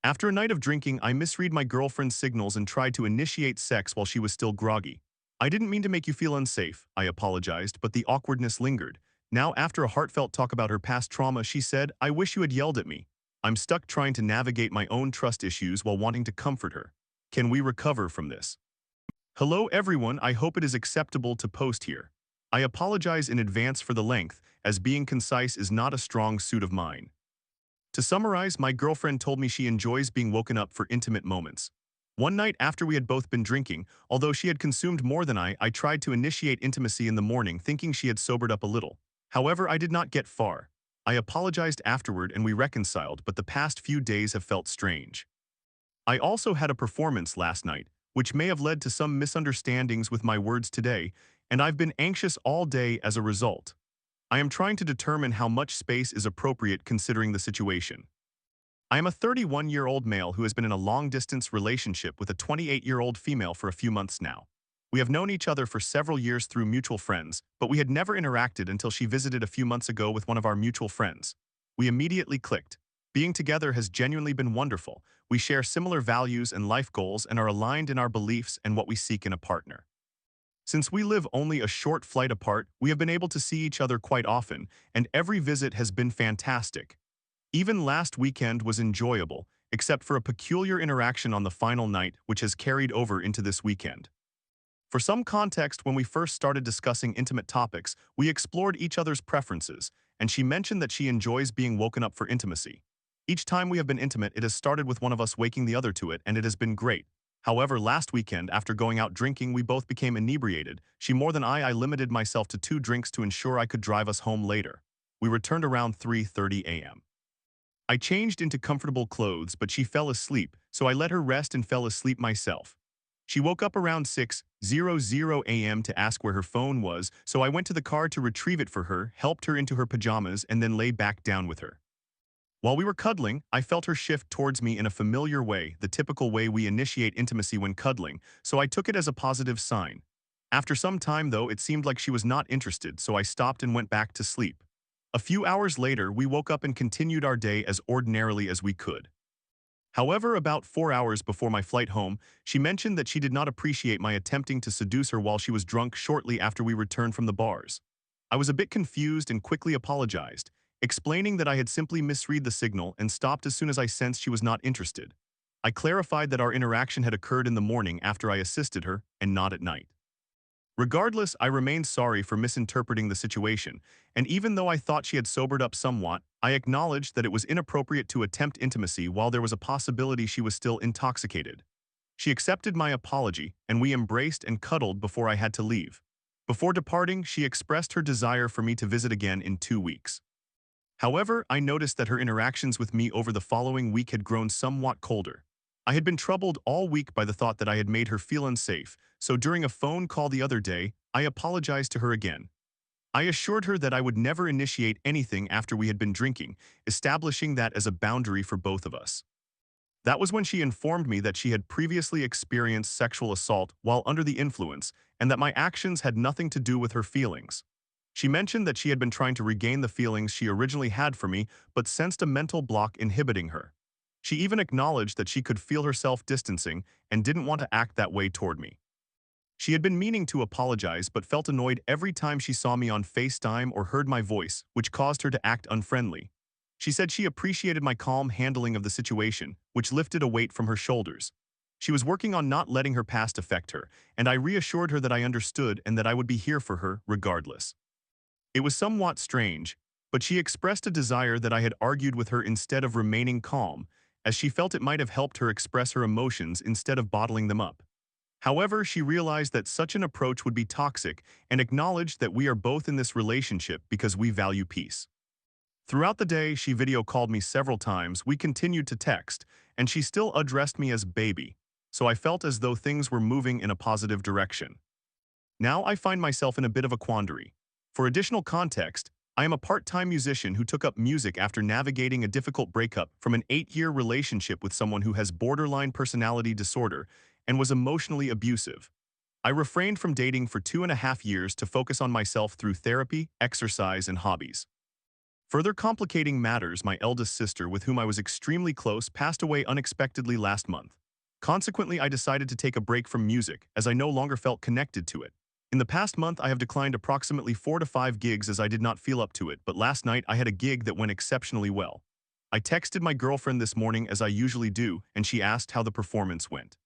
After a night of drinking, I misread my girlfriend's signals and tried to initiate sex while she was still groggy. I didn't mean to make you feel unsafe, I apologized, but the awkwardness lingered. Now, after a heartfelt talk about her past trauma, she said, I wish you had yelled at me. I'm stuck trying to navigate my own trust issues while wanting to comfort her. Can we recover from this? Hello everyone, I hope it is acceptable to post here. I apologize in advance for the length, as being concise is not a strong suit of mine. To summarize, my girlfriend told me she enjoys being woken up for intimate moments. One night after we had both been drinking, although she had consumed more than I tried to initiate intimacy in the morning thinking she had sobered up a little. However, I did not get far. I apologized afterward and we reconciled, but the past few days have felt strange. I also had a performance last night, which may have led to some misunderstandings with my words today, and I've been anxious all day as a result. I am trying to determine how much space is appropriate considering the situation. I am a 31-year-old male who has been in a long-distance relationship with a 28-year-old female for a few months now. We have known each other for several years through mutual friends, but we had never interacted until she visited a few months ago with one of our mutual friends. We immediately clicked. Being together has genuinely been wonderful. We share similar values and life goals and are aligned in our beliefs and what we seek in a partner. Since we live only a short flight apart, we have been able to see each other quite often, and every visit has been fantastic. Even last weekend was enjoyable, except for a peculiar interaction on the final night which has carried over into this weekend. For some context, when we first started discussing intimate topics, we explored each other's preferences, and she mentioned that she enjoys being woken up for intimacy. Each time we have been intimate, it has started with one of us waking the other to it, and it has been great. However, last weekend, after going out drinking, we both became inebriated. She more than I limited myself to 2 drinks to ensure I could drive us home later. We returned around 3:30 a.m. I changed into comfortable clothes, but she fell asleep, so I let her rest and fell asleep myself. She woke up around 6:00 a.m. to ask where her phone was, so I went to the car to retrieve it for her, helped her into her pajamas, and then lay back down with her. While we were cuddling, I felt her shift towards me in a familiar way, the typical way we initiate intimacy when cuddling, so I took it as a positive sign. After some time, though, it seemed like she was not interested, so I stopped and went back to sleep. A few hours later, we woke up and continued our day as ordinarily as we could. However, about 4 hours before my flight home, she mentioned that she did not appreciate my attempting to seduce her while she was drunk shortly after we returned from the bars. I was a bit confused and quickly apologized, explaining that I had simply misread the signal and stopped as soon as I sensed she was not interested. I clarified that our interaction had occurred in the morning after I assisted her and not at night. Regardless, I remained sorry for misinterpreting the situation, and even though I thought she had sobered up somewhat, I acknowledged that it was inappropriate to attempt intimacy while there was a possibility she was still intoxicated. She accepted my apology, and we embraced and cuddled before I had to leave. Before departing, she expressed her desire for me to visit again in 2 weeks. However, I noticed that her interactions with me over the following week had grown somewhat colder. I had been troubled all week by the thought that I had made her feel unsafe, so during a phone call the other day, I apologized to her again. I assured her that I would never initiate anything after we had been drinking, establishing that as a boundary for both of us. That was when she informed me that she had previously experienced sexual assault while under the influence, and that my actions had nothing to do with her feelings. She mentioned that she had been trying to regain the feelings she originally had for me, but sensed a mental block inhibiting her. She even acknowledged that she could feel herself distancing and didn't want to act that way toward me. She had been meaning to apologize but felt annoyed every time she saw me on FaceTime or heard my voice, which caused her to act unfriendly. She said she appreciated my calm handling of the situation, which lifted a weight from her shoulders. She was working on not letting her past affect her, and I reassured her that I understood and that I would be here for her regardless. It was somewhat strange, but she expressed a desire that I had argued with her instead of remaining calm, as she felt it might have helped her express her emotions instead of bottling them up. However, she realized that such an approach would be toxic and acknowledged that we are both in this relationship because we value peace. Throughout the day, she video called me several times, we continued to text, and she still addressed me as baby, so I felt as though things were moving in a positive direction. Now I find myself in a bit of a quandary. For additional context, I am a part-time musician who took up music after navigating a difficult breakup from an 8-year relationship with someone who has borderline personality disorder and was emotionally abusive. I refrained from dating for 2.5 years to focus on myself through therapy, exercise, and hobbies. Further complicating matters, my eldest sister, with whom I was extremely close, passed away unexpectedly last month. Consequently, I decided to take a break from music, as I no longer felt connected to it. In the past month, I have declined approximately 4 to 5 gigs as I did not feel up to it, but last night I had a gig that went exceptionally well. I texted my girlfriend this morning as I usually do, and she asked how the performance went.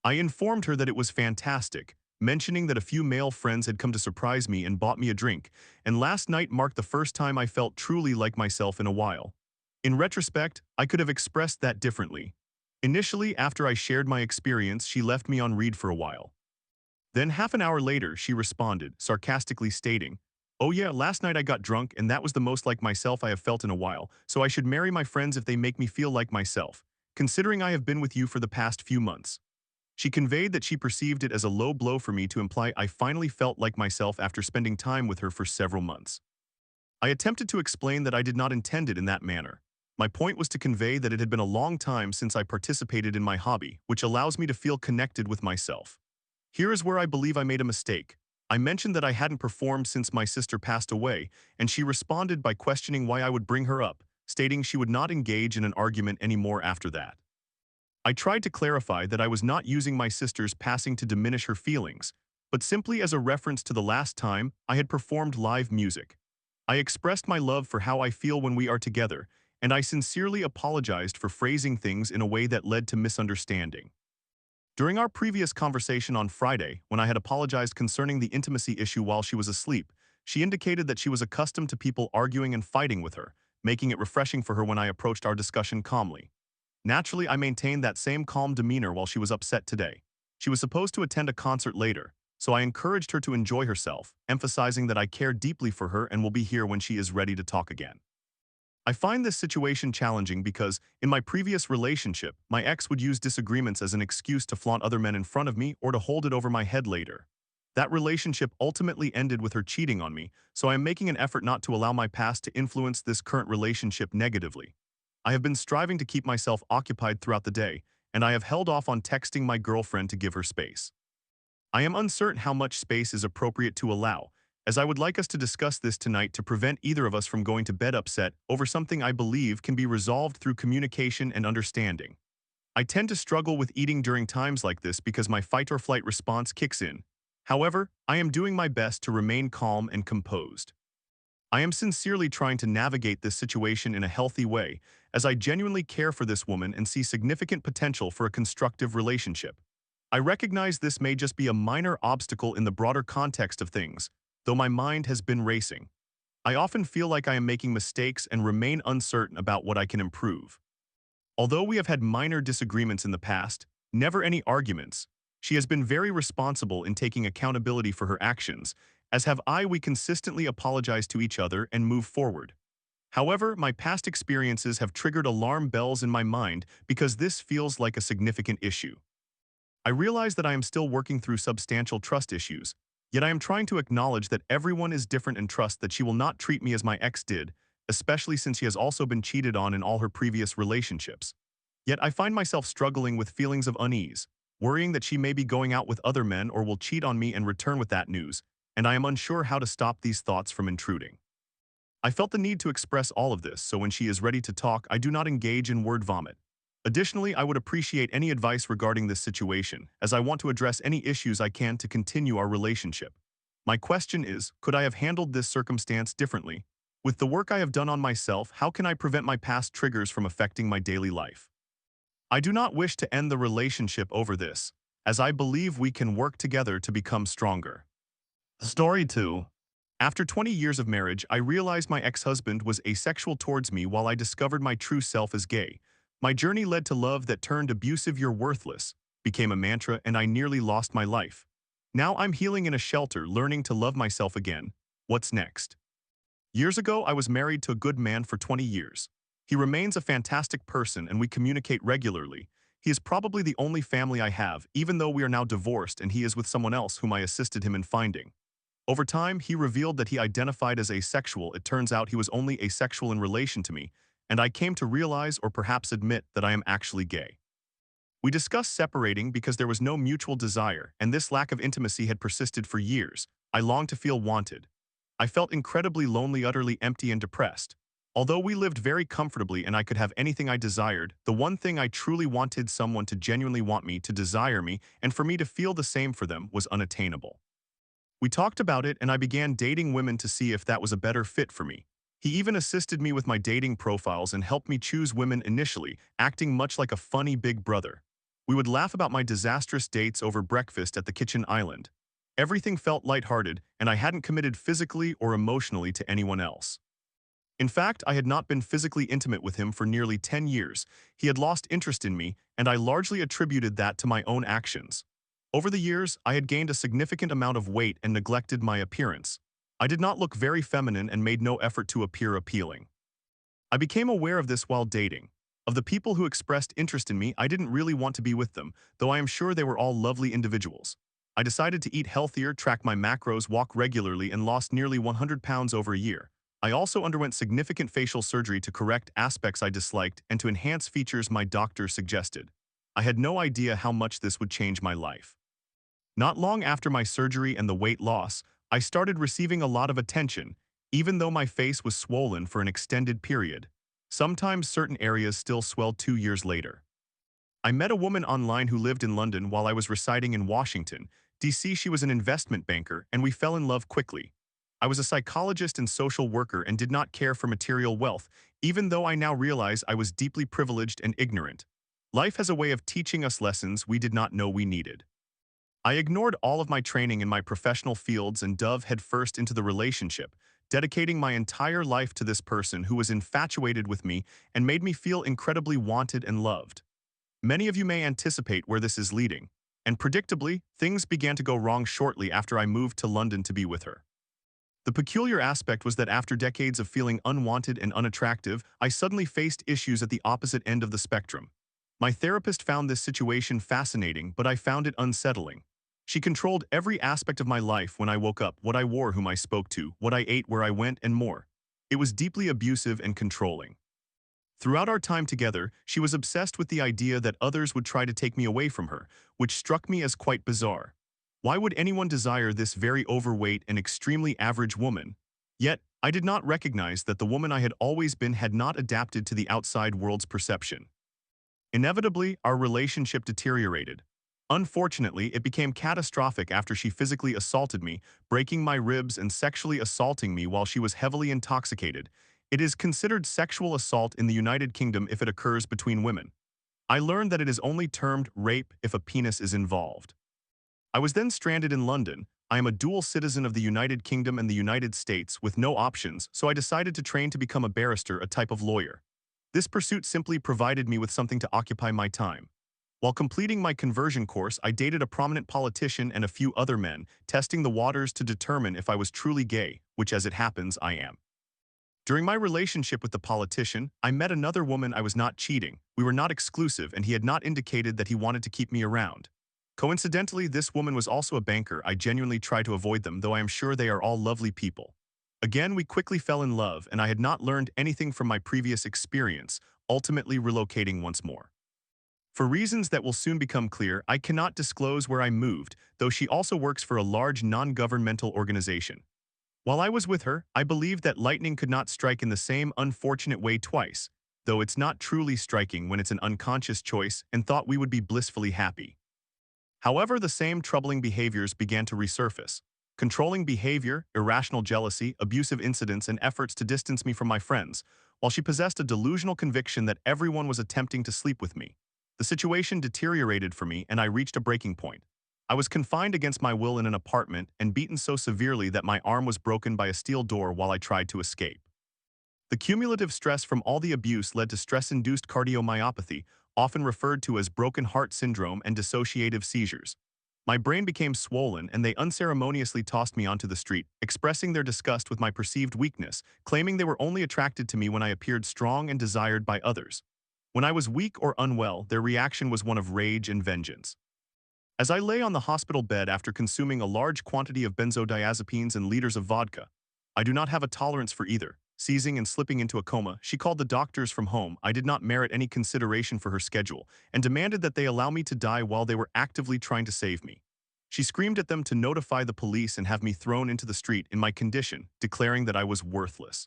I informed her that it was fantastic, mentioning that a few male friends had come to surprise me and bought me a drink, and last night marked the first time I felt truly like myself in a while. In retrospect, I could have expressed that differently. Initially, after I shared my experience, she left me on read for a while. Then half an hour later, she responded, sarcastically stating, "Oh yeah, last night I got drunk and that was the most like myself I have felt in a while, so I should marry my friends if they make me feel like myself, considering I have been with you for the past few months." She conveyed that she perceived it as a low blow for me to imply I finally felt like myself after spending time with her for several months. I attempted to explain that I did not intend it in that manner. My point was to convey that it had been a long time since I participated in my hobby, which allows me to feel connected with myself. Here is where I believe I made a mistake. I mentioned that I hadn't performed since my sister passed away, and she responded by questioning why I would bring her up, stating she would not engage in an argument anymore after that. I tried to clarify that I was not using my sister's passing to diminish her feelings, but simply as a reference to the last time I had performed live music. I expressed my love for how I feel when we are together, and I sincerely apologized for phrasing things in a way that led to misunderstanding. During our previous conversation on Friday, when I had apologized concerning the intimacy issue while she was asleep, she indicated that she was accustomed to people arguing and fighting with her, making it refreshing for her when I approached our discussion calmly. Naturally, I maintained that same calm demeanor while she was upset today. She was supposed to attend a concert later, so I encouraged her to enjoy herself, emphasizing that I care deeply for her and will be here when she is ready to talk again. I find this situation challenging because, in my previous relationship, my ex would use disagreements as an excuse to flaunt other men in front of me or to hold it over my head later. That relationship ultimately ended with her cheating on me, so I am making an effort not to allow my past to influence this current relationship negatively. I have been striving to keep myself occupied throughout the day, and I have held off on texting my girlfriend to give her space. I am uncertain how much space is appropriate to allow, as I would like us to discuss this tonight to prevent either of us from going to bed upset over something I believe can be resolved through communication and understanding. I tend to struggle with eating during times like this because my fight or flight response kicks in. However, I am doing my best to remain calm and composed. I am sincerely trying to navigate this situation in a healthy way, as I genuinely care for this woman and see significant potential for a constructive relationship. I recognize this may just be a minor obstacle in the broader context of things, though my mind has been racing. I often feel like I am making mistakes and remain uncertain about what I can improve. Although we have had minor disagreements in the past, never any arguments, she has been very responsible in taking accountability for her actions, as have I. We consistently apologize to each other and move forward. However, my past experiences have triggered alarm bells in my mind because this feels like a significant issue. I realize that I am still working through substantial trust issues, yet I am trying to acknowledge that everyone is different and trust that she will not treat me as my ex did, especially since she has also been cheated on in all her previous relationships. Yet I find myself struggling with feelings of unease, worrying that she may be going out with other men or will cheat on me and return with that news, and I am unsure how to stop these thoughts from intruding. I felt the need to express all of this, so when she is ready to talk, I do not engage in word vomit. Additionally, I would appreciate any advice regarding this situation, as I want to address any issues I can to continue our relationship. My question is, could I have handled this circumstance differently? With the work I have done on myself, how can I prevent my past triggers from affecting my daily life? I do not wish to end the relationship over this, as I believe we can work together to become stronger. Story 2. After 20 years of marriage, I realized my ex-husband was asexual towards me while I discovered my true self as gay. My journey led to love that turned abusive. You're worthless became a mantra, and I nearly lost my life. Now I'm healing in a shelter, learning to love myself again. What's next? Years ago, I was married to a good man for 20 years. He remains a fantastic person and we communicate regularly. He is probably the only family I have, even though we are now divorced and he is with someone else whom I assisted him in finding. Over time, he revealed that he identified as asexual. It turns out he was only asexual in relation to me, and I came to realize or perhaps admit that I am actually gay. We discussed separating because there was no mutual desire, and this lack of intimacy had persisted for years. I longed to feel wanted. I felt incredibly lonely, utterly empty and depressed. Although we lived very comfortably and I could have anything I desired, the one thing I truly wanted someone to genuinely want me, to desire me, and for me to feel the same for them was unattainable. We talked about it and I began dating women to see if that was a better fit for me. He even assisted me with my dating profiles and helped me choose women initially, acting much like a funny big brother. We would laugh about my disastrous dates over breakfast at the kitchen island. Everything felt lighthearted, and I hadn't committed physically or emotionally to anyone else. In fact, I had not been physically intimate with him for nearly 10 years. He had lost interest in me, and I largely attributed that to my own actions. Over the years, I had gained a significant amount of weight and neglected my appearance. I did not look very feminine and made no effort to appear appealing. I became aware of this while dating. Of the people who expressed interest in me, I didn't really want to be with them, though I am sure they were all lovely individuals. I decided to eat healthier, track my macros, walk regularly, and lost nearly 100 pounds over a year. I also underwent significant facial surgery to correct aspects I disliked and to enhance features my doctor suggested. I had no idea how much this would change my life. Not long after my surgery and the weight loss, I started receiving a lot of attention, even though my face was swollen for an extended period. Sometimes certain areas still swelled 2 years later. I met a woman online who lived in London while I was residing in Washington, D.C. She was an investment banker, and we fell in love quickly. I was a psychologist and social worker and did not care for material wealth, even though I now realize I was deeply privileged and ignorant. Life has a way of teaching us lessons we did not know we needed. I ignored all of my training in my professional fields and dove headfirst into the relationship, dedicating my entire life to this person who was infatuated with me and made me feel incredibly wanted and loved. Many of you may anticipate where this is leading, and predictably, things began to go wrong shortly after I moved to London to be with her. The peculiar aspect was that after decades of feeling unwanted and unattractive, I suddenly faced issues at the opposite end of the spectrum. My therapist found this situation fascinating, but I found it unsettling. She controlled every aspect of my life: when I woke up, what I wore, whom I spoke to, what I ate, where I went, and more. It was deeply abusive and controlling. Throughout our time together, she was obsessed with the idea that others would try to take me away from her, which struck me as quite bizarre. Why would anyone desire this very overweight and extremely average woman? Yet, I did not recognize that the woman I had always been had not adapted to the outside world's perception. Inevitably, our relationship deteriorated. Unfortunately, it became catastrophic after she physically assaulted me, breaking my ribs and sexually assaulting me while she was heavily intoxicated. It is considered sexual assault in the United Kingdom if it occurs between women. I learned that it is only termed rape if a penis is involved. I was then stranded in London. I am a dual citizen of the United Kingdom and the United States with no options, so I decided to train to become a barrister, a type of lawyer. This pursuit simply provided me with something to occupy my time. While completing my conversion course, I dated a prominent politician and a few other men, testing the waters to determine if I was truly gay, which, as it happens, I am. During my relationship with the politician, I met another woman. I was not cheating. We were not exclusive, and he had not indicated that he wanted to keep me around. Coincidentally, this woman was also a banker. I genuinely try to avoid them, though I am sure they are all lovely people. Again, we quickly fell in love, and I had not learned anything from my previous experience, ultimately relocating once more. For reasons that will soon become clear, I cannot disclose where I moved, though she also works for a large non-governmental organization. While I was with her, I believed that lightning could not strike in the same unfortunate way twice, though it's not truly striking when it's an unconscious choice, and thought we would be blissfully happy. However, the same troubling behaviors began to resurface. Controlling behavior, irrational jealousy, abusive incidents, and efforts to distance me from my friends, while she possessed a delusional conviction that everyone was attempting to sleep with me. The situation deteriorated for me and I reached a breaking point. I was confined against my will in an apartment and beaten so severely that my arm was broken by a steel door while I tried to escape. The cumulative stress from all the abuse led to stress-induced cardiomyopathy, often referred to as broken heart syndrome, and dissociative seizures. My brain became swollen and they unceremoniously tossed me onto the street, expressing their disgust with my perceived weakness, claiming they were only attracted to me when I appeared strong and desired by others. When I was weak or unwell, their reaction was one of rage and vengeance. As I lay on the hospital bed after consuming a large quantity of benzodiazepines and liters of vodka, I do not have a tolerance for either. Seizing and slipping into a coma, she called the doctors from home. I did not merit any consideration for her schedule and demanded that they allow me to die while they were actively trying to save me. She screamed at them to notify the police and have me thrown into the street in my condition, declaring that I was worthless.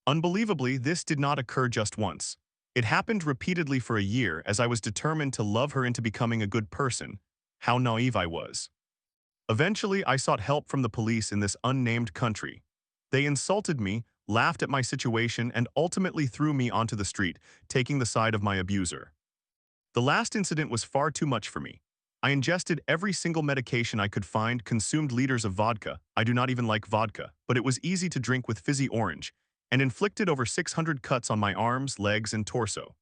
Unbelievably, this did not occur just once. It happened repeatedly for a year as I was determined to love her into becoming a good person. How naive I was. Eventually, I sought help from the police in this unnamed country. They insulted me, laughed at my situation, and ultimately threw me onto the street, taking the side of my abuser. The last incident was far too much for me. I ingested every single medication I could find, consumed liters of vodka. I do not even like vodka, but it was easy to drink with fizzy orange, and inflicted over 600 cuts on my arms, legs, and torso.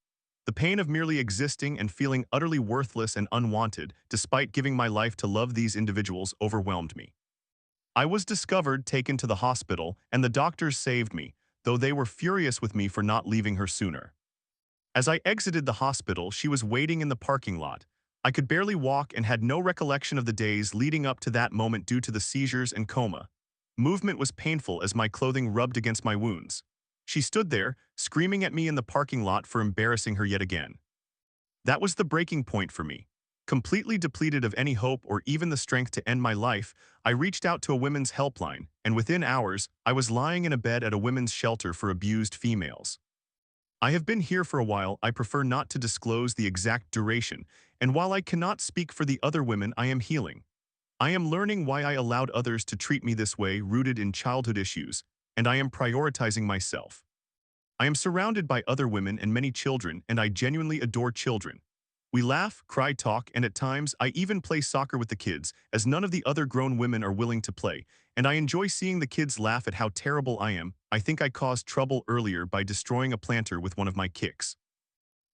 The pain of merely existing and feeling utterly worthless and unwanted, despite giving my life to love these individuals, overwhelmed me. I was discovered, taken to the hospital, and the doctors saved me, though they were furious with me for not leaving her sooner. As I exited the hospital, she was waiting in the parking lot. I could barely walk and had no recollection of the days leading up to that moment due to the seizures and coma. Movement was painful as my clothing rubbed against my wounds. She stood there, screaming at me in the parking lot for embarrassing her yet again. That was the breaking point for me. Completely depleted of any hope or even the strength to end my life, I reached out to a women's helpline, and within hours, I was lying in a bed at a women's shelter for abused females. I have been here for a while. I prefer not to disclose the exact duration, and while I cannot speak for the other women, I am healing. I am learning why I allowed others to treat me this way, rooted in childhood issues, and I am prioritizing myself. I am surrounded by other women and many children, and I genuinely adore children. We laugh, cry, talk, and at times I even play soccer with the kids, as none of the other grown women are willing to play, and I enjoy seeing the kids laugh at how terrible I am. I think I caused trouble earlier by destroying a planter with one of my kicks.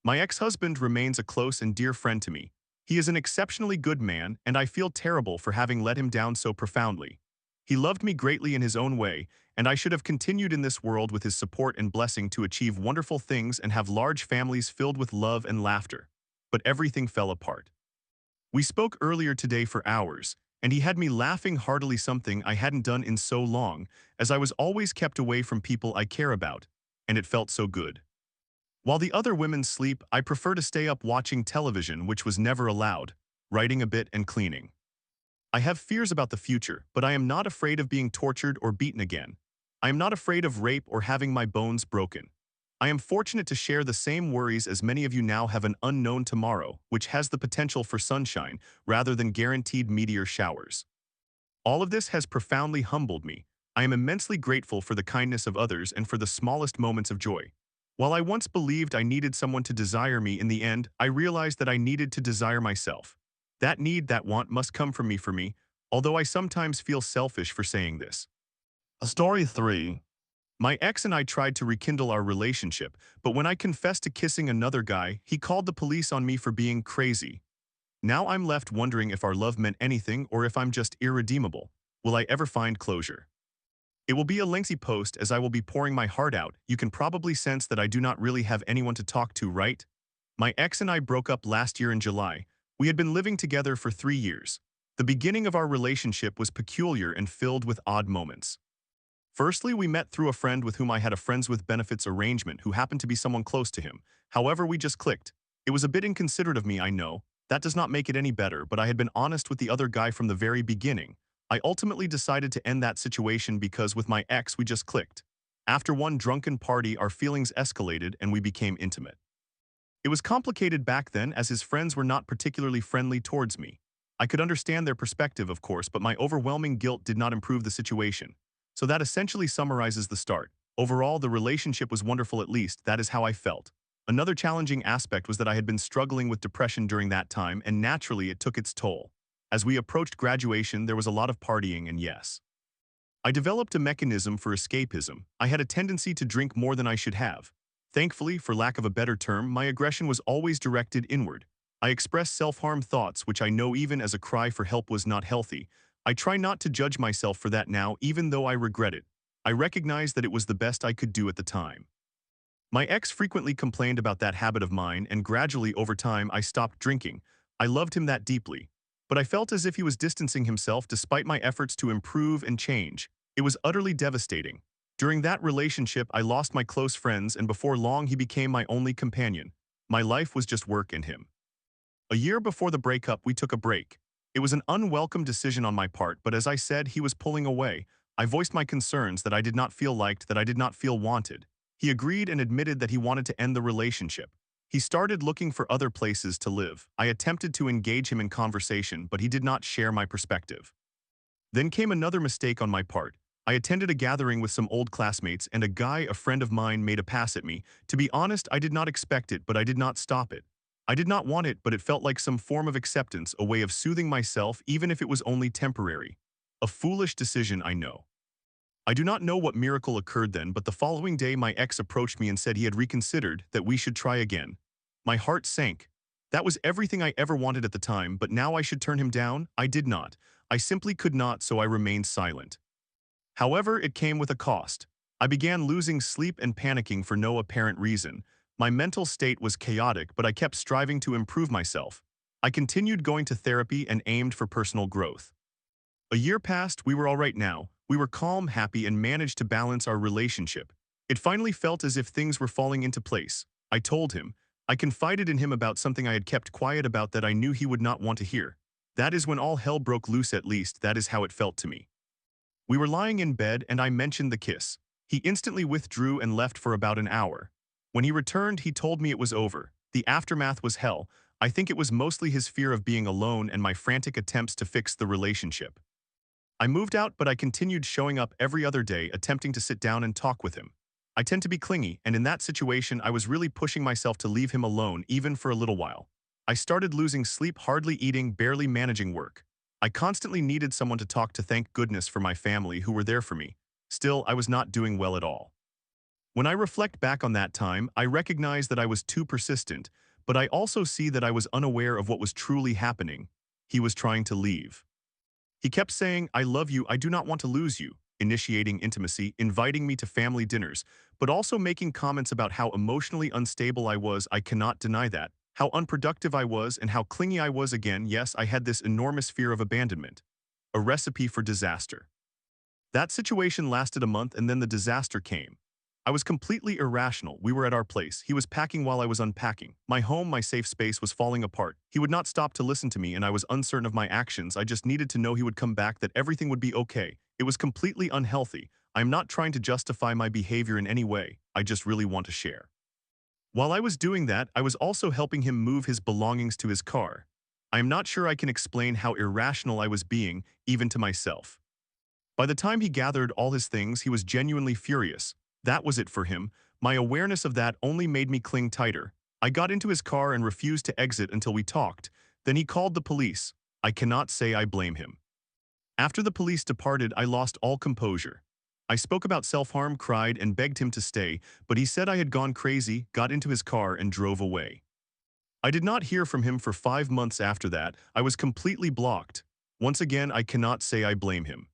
My ex-husband remains a close and dear friend to me. He is an exceptionally good man, and I feel terrible for having let him down so profoundly. He loved me greatly in his own way, and I should have continued in this world with his support and blessing to achieve wonderful things and have large families filled with love and laughter. But everything fell apart. We spoke earlier today for hours, and he had me laughing heartily, something I hadn't done in so long, as I was always kept away from people I care about, and it felt so good. While the other women sleep, I prefer to stay up watching television, which was never allowed, writing a bit and cleaning. I have fears about the future, but I am not afraid of being tortured or beaten again. I am not afraid of rape or having my bones broken. I am fortunate to share the same worries as many of you now have, an unknown tomorrow, which has the potential for sunshine rather than guaranteed meteor showers. All of this has profoundly humbled me. I am immensely grateful for the kindness of others and for the smallest moments of joy. While I once believed I needed someone to desire me, in the end, I realized that I needed to desire myself. That need, that want must come from me, although I sometimes feel selfish for saying this. Story 3. My ex and I tried to rekindle our relationship, but when I confessed to kissing another guy, he called the police on me for being crazy. Now I'm left wondering if our love meant anything or if I'm just irredeemable. Will I ever find closure? It will be a lengthy post as I will be pouring my heart out. You can probably sense that I do not really have anyone to talk to, right? My ex and I broke up last year in July. We had been living together for 3 years. The beginning of our relationship was peculiar and filled with odd moments. Firstly, we met through a friend with whom I had a friends with benefits arrangement who happened to be someone close to him. However, we just clicked. It was a bit inconsiderate of me, I know. That does not make it any better, but I had been honest with the other guy from the very beginning. I ultimately decided to end that situation because with my ex we just clicked. After one drunken party, our feelings escalated and we became intimate. It was complicated back then as his friends were not particularly friendly towards me. I could understand their perspective, of course, but my overwhelming guilt did not improve the situation. So that essentially summarizes the start. Overall, the relationship was wonderful, at least that is how I felt. Another challenging aspect was that I had been struggling with depression during that time, and naturally it took its toll. As we approached graduation, there was a lot of partying, and yes, I developed a mechanism for escapism. I had a tendency to drink more than I should have. Thankfully, for lack of a better term, my aggression was always directed inward. I expressed self-harm thoughts, which I know even as a cry for help was not healthy. I try not to judge myself for that now, even though I regret it. I recognize that it was the best I could do at the time. My ex frequently complained about that habit of mine, and gradually over time I stopped drinking. I loved him that deeply. But I felt as if he was distancing himself despite my efforts to improve and change. It was utterly devastating. During that relationship, I lost my close friends, and before long he became my only companion. My life was just work and him. A year before the breakup, we took a break. It was an unwelcome decision on my part, but as I said, he was pulling away. I voiced my concerns that I did not feel liked, that I did not feel wanted. He agreed and admitted that he wanted to end the relationship. He started looking for other places to live. I attempted to engage him in conversation, but he did not share my perspective. Then came another mistake on my part. I attended a gathering with some old classmates and a guy, a friend of mine, made a pass at me. To be honest, I did not expect it, but I did not stop it. I did not want it, but it felt like some form of acceptance, a way of soothing myself even if it was only temporary. A foolish decision, I know. I do not know what miracle occurred then, but the following day my ex approached me and said he had reconsidered, that we should try again. My heart sank. That was everything I ever wanted at the time, but now I should turn him down? I did not. I simply could not, so I remained silent. However, it came with a cost. I began losing sleep and panicking for no apparent reason. My mental state was chaotic, but I kept striving to improve myself. I continued going to therapy and aimed for personal growth. A year passed, we were all right now. We were calm, happy, and managed to balance our relationship. It finally felt as if things were falling into place. I told him. I confided in him about something I had kept quiet about that I knew he would not want to hear. That is when all hell broke loose, at least that is how it felt to me. We were lying in bed and I mentioned the kiss. He instantly withdrew and left for about an hour. When he returned, he told me it was over. The aftermath was hell. I think it was mostly his fear of being alone and my frantic attempts to fix the relationship. I moved out, but I continued showing up every other day, attempting to sit down and talk with him. I tend to be clingy, and in that situation, I was really pushing myself to leave him alone, even for a little while. I started losing sleep, hardly eating, barely managing work. I constantly needed someone to talk to, thank goodness for my family who were there for me. Still, I was not doing well at all. When I reflect back on that time, I recognize that I was too persistent, but I also see that I was unaware of what was truly happening. He was trying to leave. He kept saying, "I love you, I do not want to lose you," initiating intimacy, inviting me to family dinners, but also making comments about how emotionally unstable I was. I cannot deny that. How unproductive I was and how clingy I was again. Yes, I had this enormous fear of abandonment. A recipe for disaster. That situation lasted a month and then the disaster came. I was completely irrational. We were at our place. He was packing while I was unpacking. My home, my safe space, was falling apart. He would not stop to listen to me and I was uncertain of my actions. I just needed to know he would come back, that everything would be okay. It was completely unhealthy. I am not trying to justify my behavior in any way. I just really want to share. While I was doing that, I was also helping him move his belongings to his car. I am not sure I can explain how irrational I was being, even to myself. By the time he gathered all his things, he was genuinely furious. That was it for him. My awareness of that only made me cling tighter. I got into his car and refused to exit until we talked. Then he called the police. I cannot say I blame him. After the police departed, I lost all composure. I spoke about self-harm, cried, and begged him to stay, but he said I had gone crazy, got into his car, and drove away. I did not hear from him for 5 months after that. I was completely blocked. Once again, I cannot say I blame him.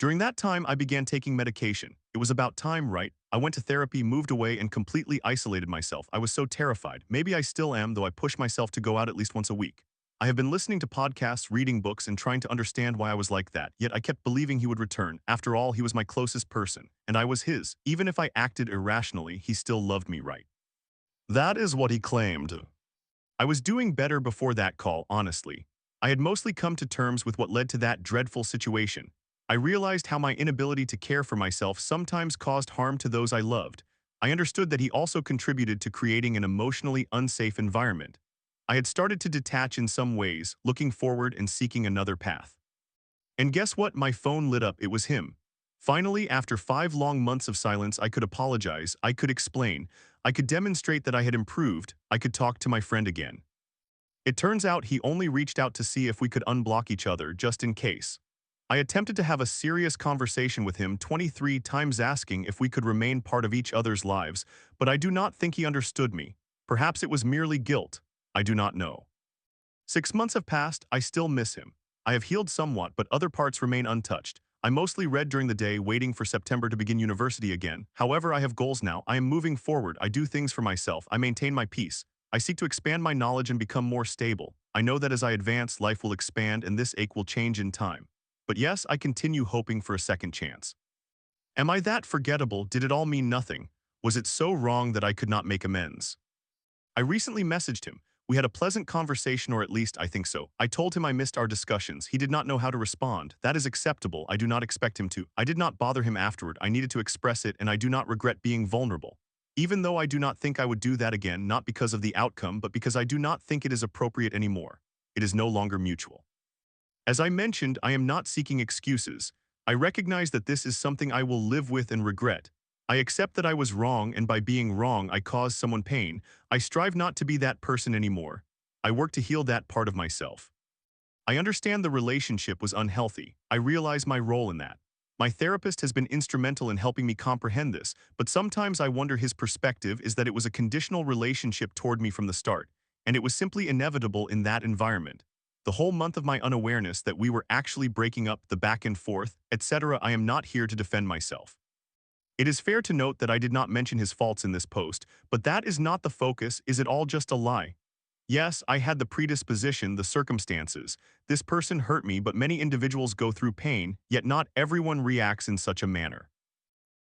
During that time, I began taking medication. It was about time, right? I went to therapy, moved away, and completely isolated myself. I was so terrified. Maybe I still am, though I push myself to go out at least once a week. I have been listening to podcasts, reading books, and trying to understand why I was like that, yet I kept believing he would return. After all, he was my closest person, and I was his. Even if I acted irrationally, he still loved me, right? That is what he claimed. I was doing better before that call, honestly. I had mostly come to terms with what led to that dreadful situation. I realized how my inability to care for myself sometimes caused harm to those I loved. I understood that he also contributed to creating an emotionally unsafe environment. I had started to detach in some ways, looking forward and seeking another path. And guess what? My phone lit up. It was him. Finally, after 5 long months of silence, I could apologize, I could explain, I could demonstrate that I had improved, I could talk to my friend again. It turns out he only reached out to see if we could unblock each other, just in case. I attempted to have a serious conversation with him 23 times, asking if we could remain part of each other's lives, but I do not think he understood me. Perhaps it was merely guilt. I do not know. 6 months have passed, I still miss him. I have healed somewhat, but other parts remain untouched. I mostly read during the day, waiting for September to begin university again. However, I have goals now. I am moving forward. I do things for myself. I maintain my peace. I seek to expand my knowledge and become more stable. I know that as I advance, life will expand and this ache will change in time. But yes, I continue hoping for a second chance. Am I that forgettable? Did it all mean nothing? Was it so wrong that I could not make amends? I recently messaged him. We had a pleasant conversation, or at least I think so. I told him I missed our discussions. He did not know how to respond. That is acceptable. I do not expect him to. I did not bother him afterward. I needed to express it, and I do not regret being vulnerable. Even though I do not think I would do that again, not because of the outcome, but because I do not think it is appropriate anymore. It is no longer mutual. As I mentioned, I am not seeking excuses. I recognize that this is something I will live with and regret. I accept that I was wrong, and by being wrong, I caused someone pain. I strive not to be that person anymore. I work to heal that part of myself. I understand the relationship was unhealthy. I realize my role in that. My therapist has been instrumental in helping me comprehend this, but sometimes I wonder his perspective is that it was a conditional relationship toward me from the start, and it was simply inevitable in that environment. The whole month of my unawareness that we were actually breaking up, the back and forth, etc. I am not here to defend myself. It is fair to note that I did not mention his faults in this post, but that is not the focus. Is it all just a lie? Yes, I had the predisposition, the circumstances. This person hurt me, but many individuals go through pain, yet not everyone reacts in such a manner.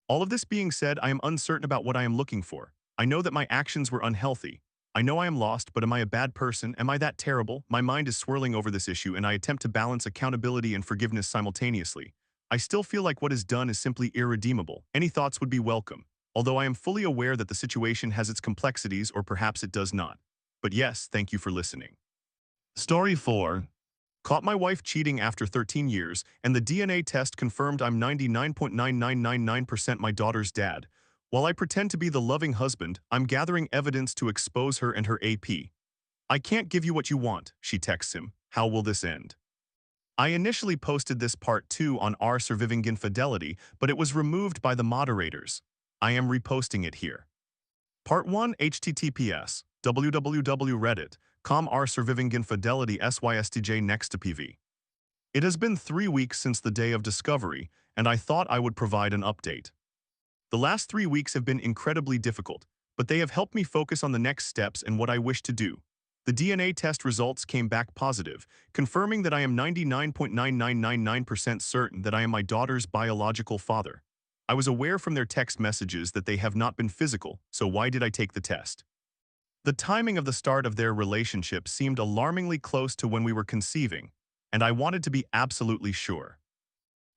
All of this being said, I am uncertain about what I am looking for. I know that my actions were unhealthy. I know I am lost, but am I a bad person? Am I that terrible? My mind is swirling over this issue, and I attempt to balance accountability and forgiveness simultaneously. I still feel like what is done is simply irredeemable. Any thoughts would be welcome, although I am fully aware that the situation has its complexities, or perhaps it does not. But yes, thank you for listening. Story 4. Caught my wife cheating after 13 years, and the DNA test confirmed I'm 99.9999% my daughter's dad. While I pretend to be the loving husband, I'm gathering evidence to expose her and her AP. I can't give you what you want, she texts him. How will this end? I initially posted this part 2 on r surviving infidelity, but it was removed by the moderators. I am reposting it here. Part 1 https www.reddit.com r surviving infidelity systj next to pv. It has been 3 weeks since the day of discovery, and I thought I would provide an update. The last 3 weeks have been incredibly difficult, but they have helped me focus on the next steps and what I wish to do. The DNA test results came back positive, confirming that I am 99.9999% certain that I am my daughter's biological father. I was aware from their text messages that they have not been physical, so why did I take the test? The timing of the start of their relationship seemed alarmingly close to when we were conceiving, and I wanted to be absolutely sure.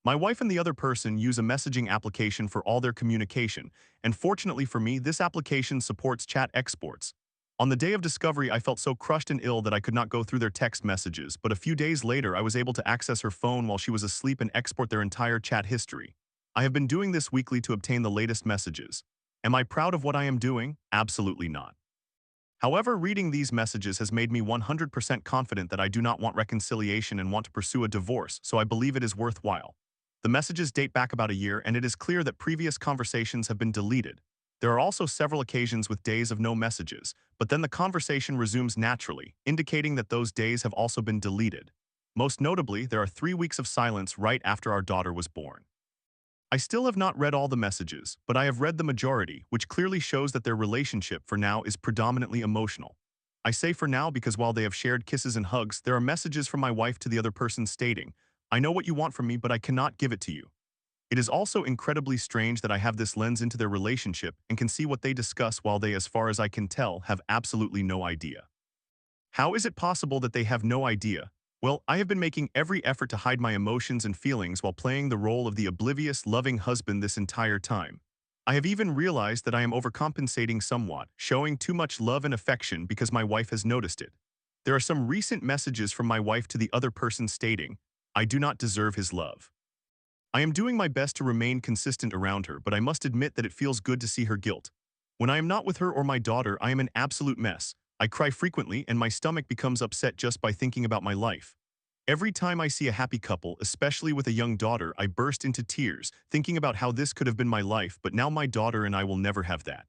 My wife and the other person use a messaging application for all their communication, and fortunately for me, this application supports chat exports. On the day of discovery, I felt so crushed and ill that I could not go through their text messages, but a few days later, I was able to access her phone while she was asleep and export their entire chat history. I have been doing this weekly to obtain the latest messages. Am I proud of what I am doing? Absolutely not. However, reading these messages has made me 100% confident that I do not want reconciliation and want to pursue a divorce, so I believe it is worthwhile. The messages date back about a year, and it is clear that previous conversations have been deleted. There are also several occasions with days of no messages, but then the conversation resumes naturally, indicating that those days have also been deleted. Most notably, there are 3 weeks of silence right after our daughter was born. I still have not read all the messages, but I have read the majority, which clearly shows that their relationship for now is predominantly emotional. I say for now because while they have shared kisses and hugs, there are messages from my wife to the other person stating, "I know what you want from me, but I cannot give it to you." It is also incredibly strange that I have this lens into their relationship and can see what they discuss while they, as far as I can tell, have absolutely no idea. How is it possible that they have no idea? Well, I have been making every effort to hide my emotions and feelings while playing the role of the oblivious, loving husband this entire time. I have even realized that I am overcompensating somewhat, showing too much love and affection because my wife has noticed it. There are some recent messages from my wife to the other person stating, "I do not deserve his love." I am doing my best to remain consistent around her, but I must admit that it feels good to see her guilt. When I am not with her or my daughter, I am an absolute mess. I cry frequently, and my stomach becomes upset just by thinking about my life. Every time I see a happy couple, especially with a young daughter, I burst into tears, thinking about how this could have been my life, but now my daughter and I will never have that.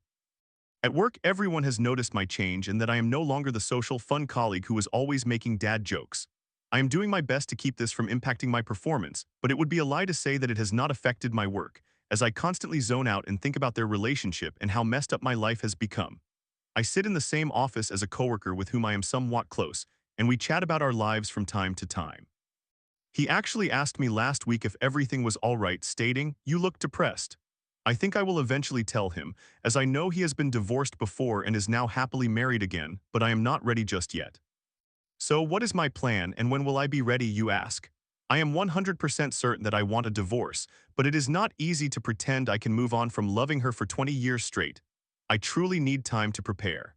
At work, everyone has noticed my change and that I am no longer the social, fun colleague who was always making dad jokes. I am doing my best to keep this from impacting my performance, but it would be a lie to say that it has not affected my work, as I constantly zone out and think about their relationship and how messed up my life has become. I sit in the same office as a coworker with whom I am somewhat close, and we chat about our lives from time to time. He actually asked me last week if everything was all right, stating, "You look depressed." I think I will eventually tell him, as I know he has been divorced before and is now happily married again, but I am not ready just yet. So what is my plan and when will I be ready, you ask? I am 100% certain that I want a divorce, but it is not easy to pretend I can move on from loving her for 20 years straight. I truly need time to prepare.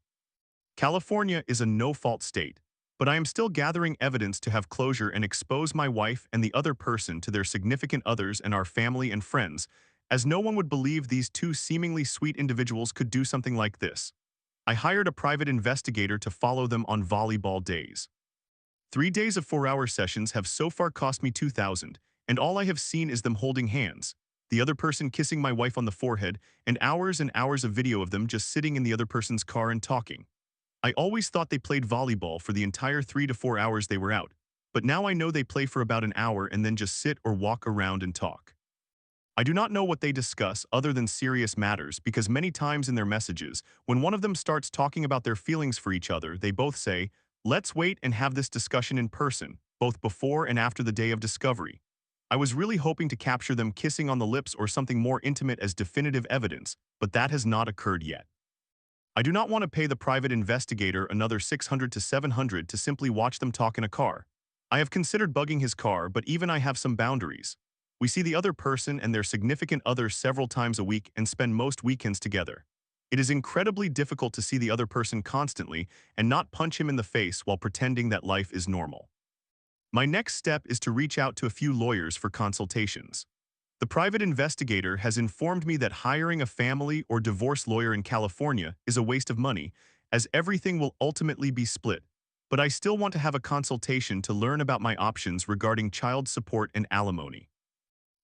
California is a no-fault state, but I am still gathering evidence to have closure and expose my wife and the other person to their significant others and our family and friends, as no one would believe these two seemingly sweet individuals could do something like this. I hired a private investigator to follow them on volleyball days. 3 days of 4-hour sessions have so far cost me 2,000, and all I have seen is them holding hands, the other person kissing my wife on the forehead, and hours of video of them just sitting in the other person's car and talking. I always thought they played volleyball for the entire 3 to 4 hours they were out, but now I know they play for about an hour and then just sit or walk around and talk. I do not know what they discuss other than serious matters because many times in their messages, when one of them starts talking about their feelings for each other, they both say, "Let's wait and have this discussion in person, both before and after the day of discovery." I was really hoping to capture them kissing on the lips or something more intimate as definitive evidence, but that has not occurred yet. I do not want to pay the private investigator another 600 to 700 to simply watch them talk in a car. I have considered bugging his car, but even I have some boundaries. We see the other person and their significant other several times a week and spend most weekends together. It is incredibly difficult to see the other person constantly and not punch him in the face while pretending that life is normal. My next step is to reach out to a few lawyers for consultations. The private investigator has informed me that hiring a family or divorce lawyer in California is a waste of money, as everything will ultimately be split. But I still want to have a consultation to learn about my options regarding child support and alimony.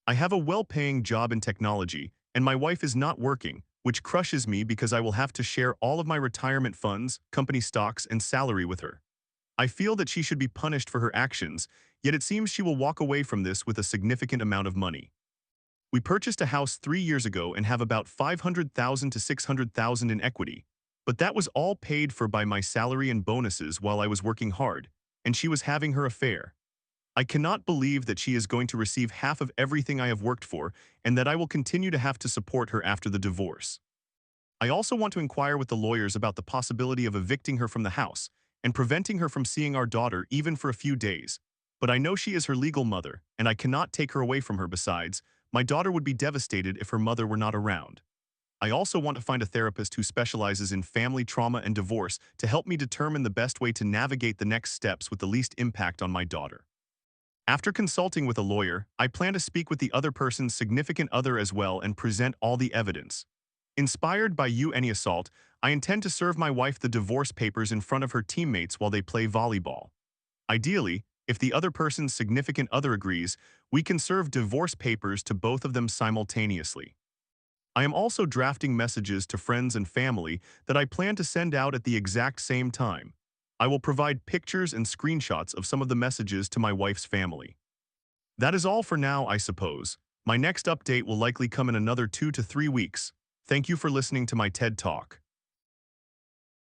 I have a well-paying job in technology, and my wife is not working, which crushes me because I will have to share all of my retirement funds, company stocks, and salary with her. I feel that she should be punished for her actions, yet it seems she will walk away from this with a significant amount of money. We purchased a house 3 years ago and have about 500,000 to 600,000 in equity, but that was all paid for by my salary and bonuses while I was working hard, and she was having her affair. I cannot believe that she is going to receive half of everything I have worked for and that I will continue to have to support her after the divorce. I also want to inquire with the lawyers about the possibility of evicting her from the house and preventing her from seeing our daughter even for a few days, but I know she is her legal mother, and I cannot take her away from her. Besides, my daughter would be devastated if her mother were not around. I also want to find a therapist who specializes in family trauma and divorce to help me determine the best way to navigate the next steps with the least impact on my daughter. After consulting with a lawyer, I plan to speak with the other person's significant other as well and present all the evidence. Inspired by any assault, I intend to serve my wife the divorce papers in front of her teammates while they play volleyball. Ideally, if the other person's significant other agrees, we can serve divorce papers to both of them simultaneously. I am also drafting messages to friends and family that I plan to send out at the exact same time. I will provide pictures and screenshots of some of the messages to my wife's family. That is all for now, I suppose. My next update will likely come in another 2 to 3 weeks. Thank you for listening to my TED Talk.